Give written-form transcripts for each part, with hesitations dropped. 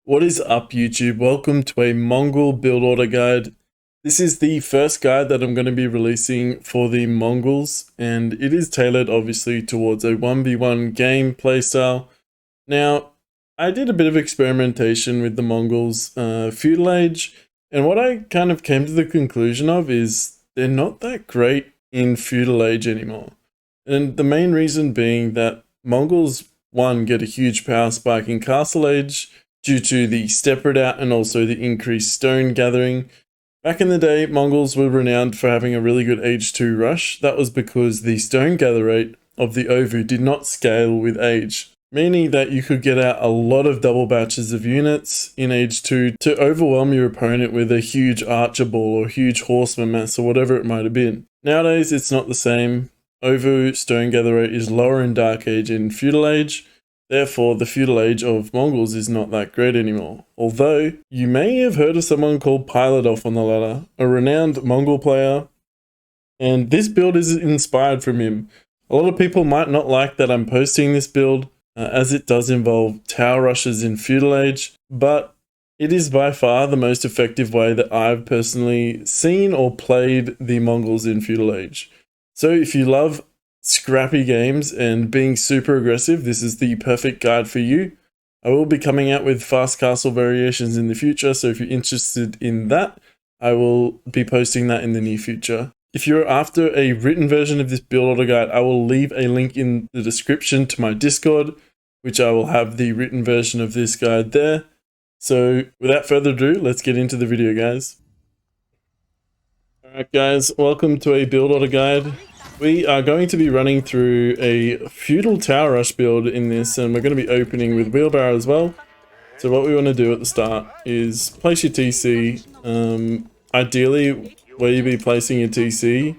What is up, YouTube? Welcome to a Mongol build order guide. This is the first guide that I'm going to be releasing for the Mongols, and it is tailored obviously towards a 1v1 game playstyle. Now, I did a bit of experimentation with the Mongols Feudal Age, and what I kind of came to the conclusion of is they're not that great in Feudal Age anymore. And the main reason being that Mongols, one, get a huge power spike in Castle Age, due to the step readout and also the increased stone gathering. Back in the day, Mongols were renowned for having a really good Age 2 rush. That was because the stone gather rate of the Ovu did not scale with age, meaning that you could get out a lot of double batches of units in Age 2 to overwhelm your opponent with a huge archer ball or huge horseman mass or whatever it might have been. Nowadays, it's not the same. Ovu stone gather rate is lower in Dark Age and Feudal Age. Therefore, the Feudal Age of Mongols is not that great anymore. Although, you may have heard of someone called PilotElf on the ladder, a renowned Mongol player, and this build is inspired from him. A lot of people might not like that I'm posting this build, as it does involve tower rushes in Feudal Age, but it is by far the most effective way that I've personally seen or played the Mongols in Feudal Age. So if you love scrappy games and being super aggressive, this is the perfect guide for you. I will be coming out with fast castle variations in the future, so if you're interested in that, I will be posting that in the near future. If you're after a written version of this build order guide, I will leave a link in the description to my Discord, which I will have the written version of this guide there. So without further ado, let's get into the video, guys. Alright guys, welcome to a build order guide. We are going to be running through a feudal tower rush build in this, and we're going to be opening with wheelbarrow as well. So what we want to do at the start is place your TC. Ideally, where you be placing your TC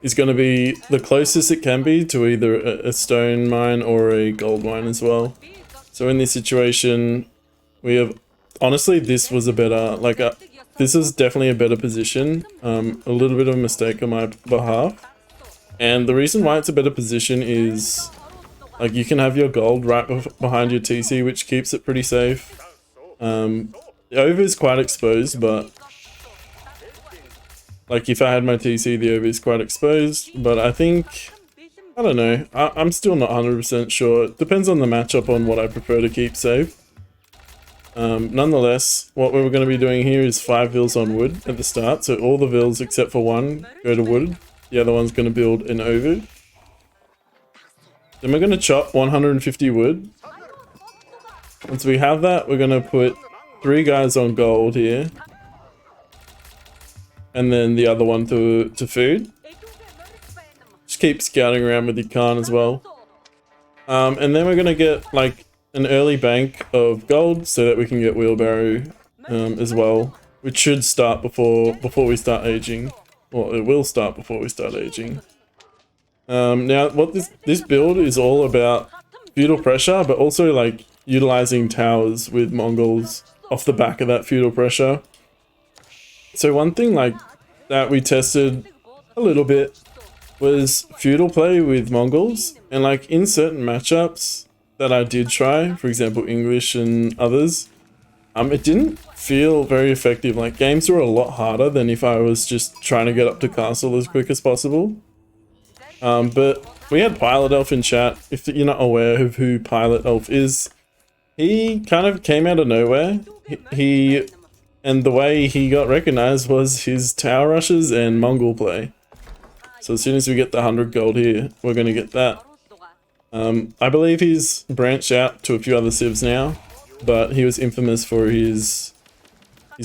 is going to be the closest it can be to either a stone mine or a gold mine as well. So in this situation, we have, honestly, this was a better, this is definitely a better position. A little bit of a mistake on my behalf. And the reason why it's a better position is, like, you can have your gold right behind your TC, which keeps it pretty safe. The over is quite exposed, but, like, if I had my TC, the over is quite exposed. But I think, I don't know, I'm still not 100% sure. It depends on the matchup on what I prefer to keep safe. Nonetheless, what we're going to be doing here is 5 vills on wood at the start. So all the vills except for one go to wood. The other one's going to build an Ovu. Then we're going to chop 150 wood. Once we have that, we're going to put 3 guys on gold here. And then the other one to food. Just keep scouting around with your Khan as well. And then we're going to get like an early bank of gold so that we can get wheelbarrow as well. Which should start before we start aging. Well, it will start before we start aging. Now, what this build is all about feudal pressure, but also like utilizing towers with Mongols off the back of that feudal pressure. So one thing like that we tested a little bit was feudal play with Mongols, and like in certain matchups that I did try, for example English and others, it didn't feel very effective. Like, games were a lot harder than if I was just trying to get up to castle as quick as possible. But we had PilotElf in chat. If you're not aware of who PilotElf is, he kind of came out of nowhere. And the way he got recognized was his tower rushes and Mongol play. So as soon as we get the 100 gold here, we're going to get that. I believe he's branched out to a few other civs now. But he was infamous for his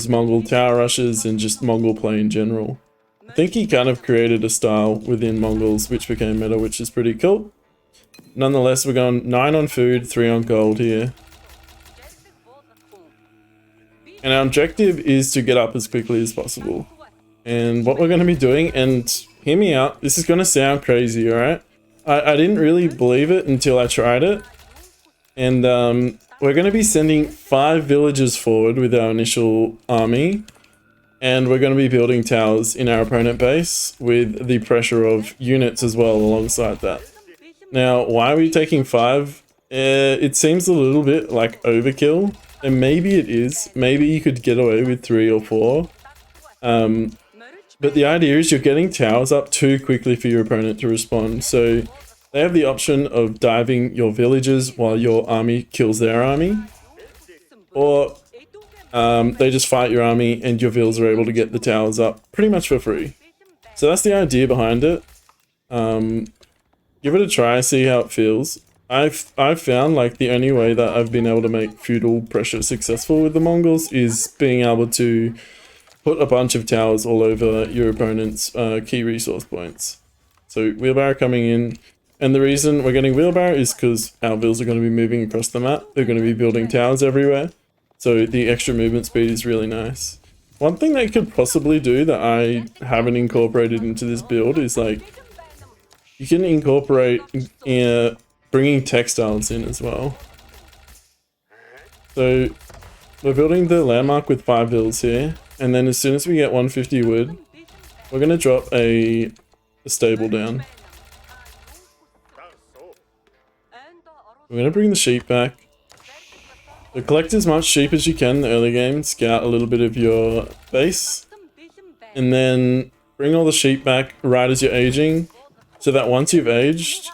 Mongol tower rushes and just Mongol play in general. I think he kind of created a style within Mongols which became meta, which is pretty cool. Nonetheless, we're going 9 on food, 3 on gold here. And our objective is to get up as quickly as possible. And what we're going to be doing, and hear me out, this is going to sound crazy, alright? I didn't really believe it until I tried it. And we're going to be sending 5 villagers forward with our initial army, and we're going to be building towers in our opponent base with the pressure of units as well alongside that. Now, why are we taking 5? It seems a little bit like overkill, And maybe it is. Maybe you could get away with 3 or 4. But the idea is you're getting towers up too quickly for your opponent to respond. So they have the option of diving your villages while your army kills their army. Or they just fight your army and your vills are able to get the towers up pretty much for free. So that's the idea behind it. Give it a try, see how it feels. I've found like the only way that I've been able to make feudal pressure successful with the Mongols is being able to put a bunch of towers all over your opponent's key resource points. So wheelbarrow coming in, and the reason we're getting wheelbarrow is because our vills are going to be moving across the map. They're going to be building towers everywhere, so the extra movement speed is really nice. One thing they could possibly do that I haven't incorporated into this build is like you can incorporate bringing textiles in as well. So we're building the landmark with 5 vills here. And then as soon as we get 150 wood, we're going to drop a stable down. We're going to bring the sheep back. So collect as much sheep as you can in the early game, scout a little bit of your base. And then bring all the sheep back right as you're aging, so that once you've aged,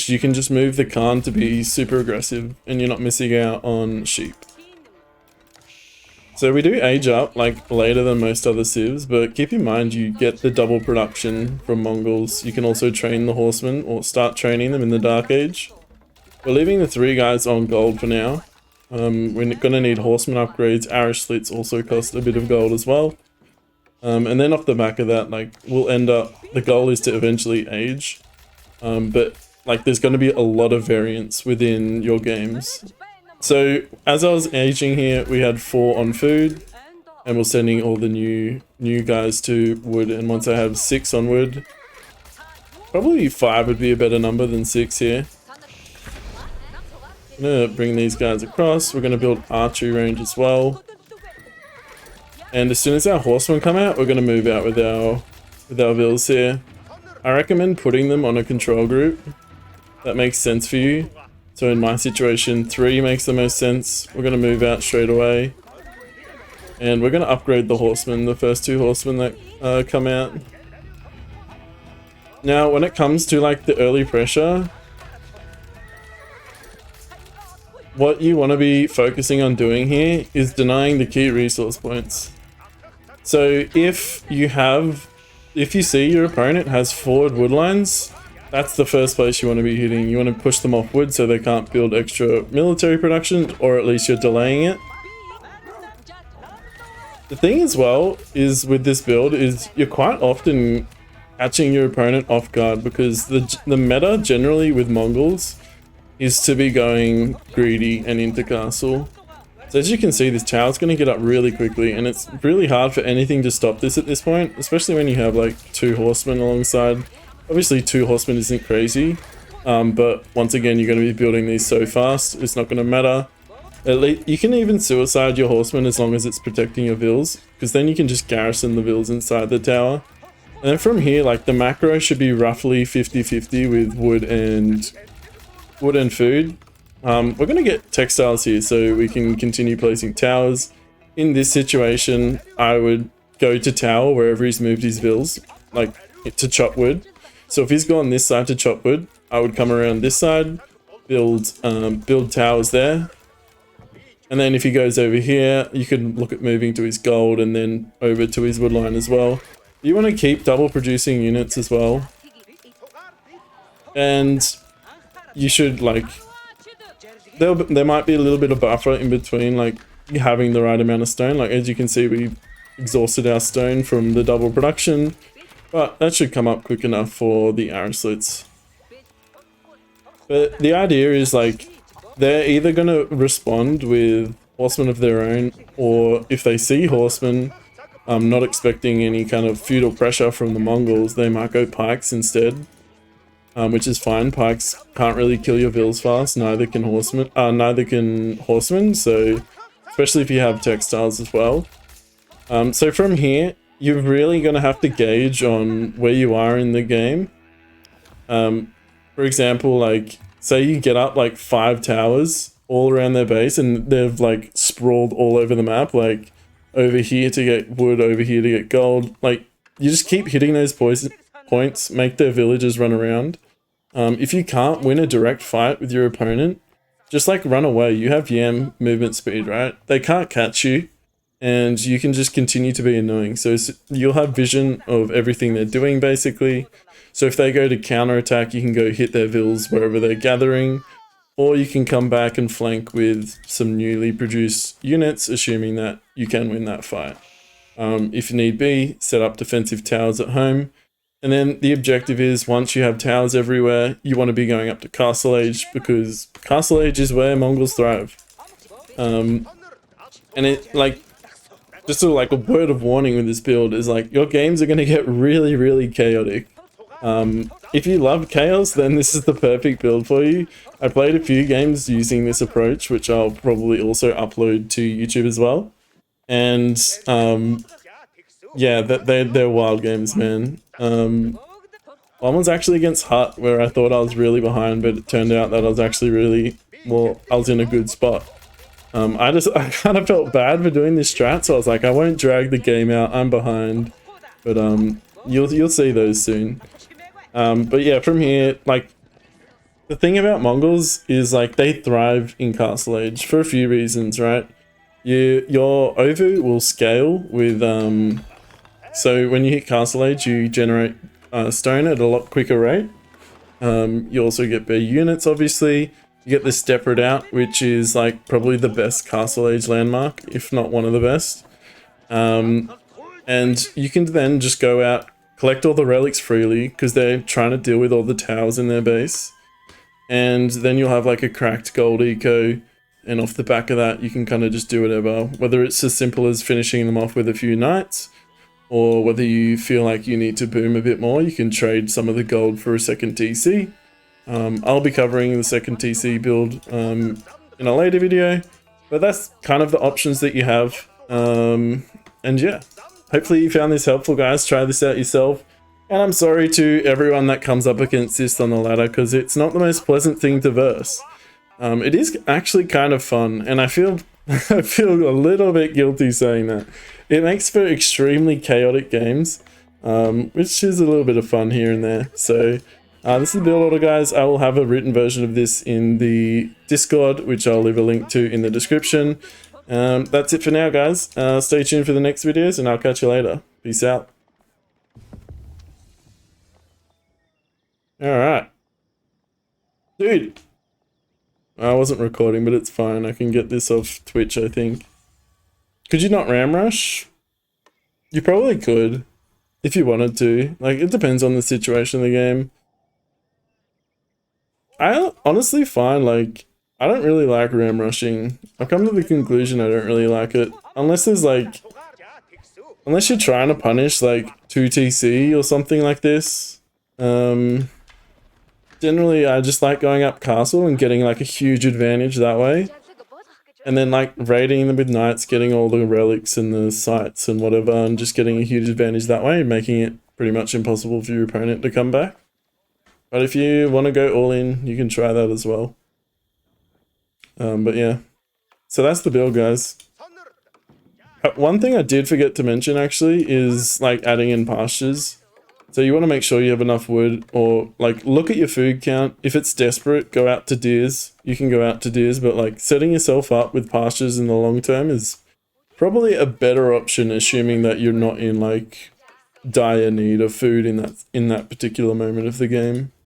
you can just move the Khan to be super aggressive and you're not missing out on sheep. So we do age up like later than most other civs, but keep in mind you get the double production from Mongols. You can also train the horsemen or start training them in the Dark Age. We're leaving the 3 guys on gold for now. We're gonna need horseman upgrades. Arish slits also cost a bit of gold as well. And then off the back of that, like we'll end up, the goal is to eventually age. But like there's going to be a lot of variance within your games. So as I was aging here, we had 4 on food, and we're sending all the new guys to wood. And once I have 6 on wood, probably 5 would be a better number than 6 here. I'm gonna bring these guys across. We're gonna build archery range as well. And as soon as our horsemen come out, we're gonna move out with our vills here. I recommend putting them on a control group that makes sense for you. So in my situation, 3 makes the most sense. We're going to move out straight away. And we're going to upgrade the horsemen, the first 2 horsemen that come out. Now, when it comes to like the early pressure, what you want to be focusing on doing here is denying the key resource points. So if you see your opponent has forward wood lines, that's the first place you want to be hitting. You want to push them off wood so they can't build extra military production, or at least you're delaying it. The thing as well is with this build is you're quite often catching your opponent off guard, because the meta generally with Mongols is to be going greedy and into castle. So as you can see, this tower's going to get up really quickly, and it's really hard for anything to stop this at this point, especially when you have like 2 horsemen alongside. Obviously 2 horsemen isn't crazy, but once again you're going to be building these so fast, it's not going to matter. At least you can even suicide your horsemen as long as it's protecting your vills, because then you can just garrison the vills inside the tower. And then from here, like the macro should be roughly 50-50 with wood and food. We're going to get textiles here so we can continue placing towers. In this situation, I would go to tower wherever he's moved his vills, like to chop wood. So if he's gone this side to chop wood, I would come around this side, build towers there. And then if he goes over here, you can look at moving to his gold and then over to his wood line as well. You want to keep double producing units as well. And you should like, there might be a little bit of buffer in between like having the right amount of stone. Like as you can see, we exhausted our stone from the double production. But that should come up quick enough for the arrow slits. But the idea is like, they're either going to respond with horsemen of their own, or if they see horsemen, not expecting any kind of feudal pressure from the Mongols, they might go pikes instead. Which is fine. Pikes can't really kill your vills fast, neither can horsemen, so especially if you have textiles as well. So from here, you're really going to have to gauge on where you are in the game. For example, like say you get up like 5 towers all around their base and they've like sprawled all over the map, like over here to get wood, over here to get gold. Like, you just keep hitting those points, make their villagers run around. If you can't win a direct fight with your opponent, just like run away. You have Yam movement speed, right? They can't catch you, and you can just continue to be annoying. So you'll have vision of everything they're doing, basically. So if they go to counterattack, you can go hit their vills wherever they're gathering, or you can come back and flank with some newly produced units, assuming that you can win that fight. If need be, set up defensive towers at home. And then the objective is, once you have towers everywhere, you want to be going up to Castle Age, because Castle Age is where Mongols thrive. And it, like, just sort of like a word of warning with this build is like, your games are going to get really, really chaotic. If you love chaos, then this is the perfect build for you. I played a few games using this approach, which I'll probably also upload to YouTube as well. And, yeah, they're wild games, man. One was actually against Hut, where I thought I was really behind, but it turned out that I was actually really, well, I was in a good spot. I kind of felt bad for doing this strat, so I was like, I won't drag the game out, I'm behind. But you'll see those soon. But yeah, from here, like, the thing about Mongols is like they thrive in Castle Age for a few reasons, right? Your OVU will scale with so when you hit Castle Age, you generate stone at a lot quicker rate. You also get better units, obviously. You get the Steppered Out, which is like probably the best Castle Age landmark, if not one of the best. And you can then just go out, collect all the relics freely, because they're trying to deal with all the towers in their base. And then you'll have like a cracked gold eco, and off the back of that, you can kind of just do whatever. Whether it's as simple as finishing them off with a few knights, or whether you feel like you need to boom a bit more, you can trade some of the gold for a second TC. I'll be covering the second TC build in a later video, but that's kind of the options that you have. And yeah, hopefully you found this helpful, guys. Try this out yourself. And I'm sorry to everyone that comes up against this on the ladder, because it's not the most pleasant thing to verse. It is actually kind of fun, and I feel I feel a little bit guilty saying that. It makes for extremely chaotic games, which is a little bit of fun here and there. So this is the build order, guys. I will have a written version of this in the Discord, which I'll leave a link to in the description. That's it for now, guys. Stay tuned for the next videos, and I'll catch you later. Peace out. Alright. Dude! I wasn't recording, but it's fine. I can get this off Twitch, I think. Could you not ram rush? You probably could, if you wanted to. Like, it depends on the situation of the game. I honestly find, like, I don't really like ram rushing. I've come to the conclusion I don't really like it. Unless there's, like... Unless you're trying to punish, like, 2TC or something like this. Generally, I just like going up castle and getting, like, a huge advantage that way. And then, like, raiding them with knights, getting all the relics and the sites and whatever, and just getting a huge advantage that way, making it pretty much impossible for your opponent to come back. But if you want to go all in, you can try that as well. But yeah. So that's the build, guys. One thing I did forget to mention, actually, is, like, adding in pastures. So you want to make sure you have enough wood, or like look at your food count. If it's desperate, go out to deers. You can go out to deers, but like setting yourself up with pastures in the long term is probably a better option, assuming that you're not in like dire need of food in that particular moment of the game.